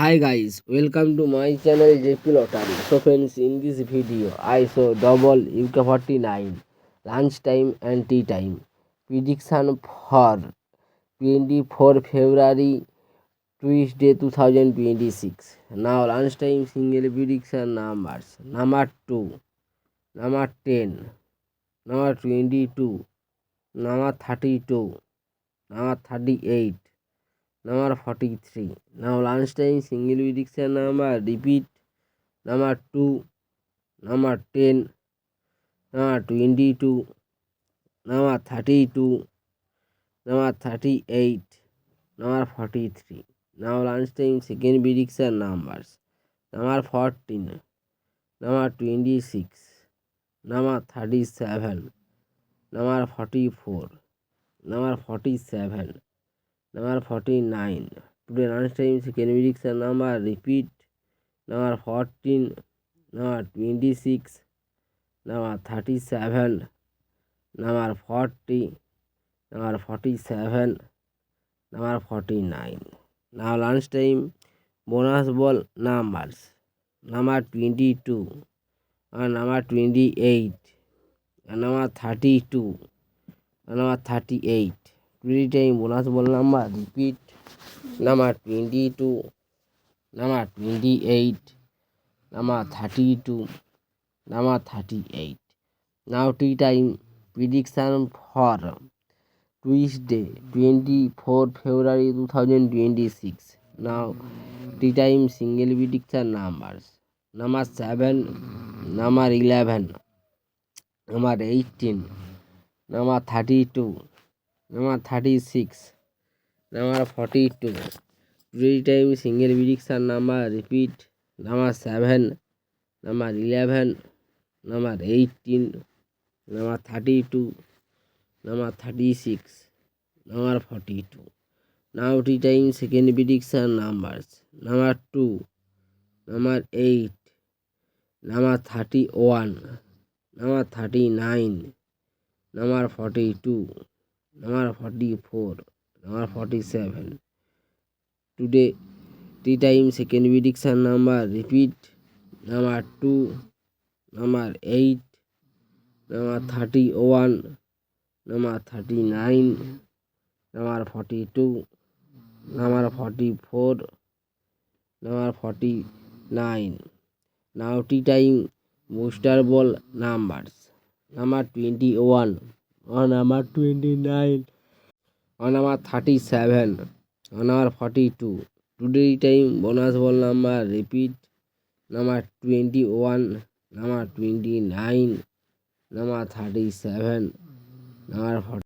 Hi guys, welcome to my channel JP Lottery. So friends, in this video I show double UK49 lunchtime and tea time prediction for 24 February Tuesday 2026. Now lunchtime single prediction numbers: number 2, number 10, number 22, number 32, number 38, number 43. Now lunchtime single prediction number repeat: number 2, number 10, number 22, number 32, number 38, number 43. Now lunchtime second prediction numbers: number 14, number 26, number 37, number 44, number 47, number 49. Today lunchtime second prediction number repeat: number 14, number 26, number 37, number 40, number 47, number 49. Now lunchtime bonus ball numbers: number 22, and number 28, and number 32, and number 38. Today time bonus ball number repeat: number 22, number 28, number 32, number 38. Now tea time prediction for Tuesday 24 February 2026. Now tea time single prediction numbers: number 7, number 11, number 18, number 32, number 36, number 42. Today time single prediction number repeat: number 7, number 11, number 18, number 32, number 36, number 42. Now tea time second prediction numbers: number 2, number 8, number 31, number 39, number 42, number 44, number 47. Today tea time second prediction number repeat: number 2, number 8, number 31, number 39, number 42, number 44, number 49. Now tea time booster ball numbers: number 21, or number 29, or number 37, or number 42. Today time bonus ball number repeat: number 21, number 29, number 37, number 40.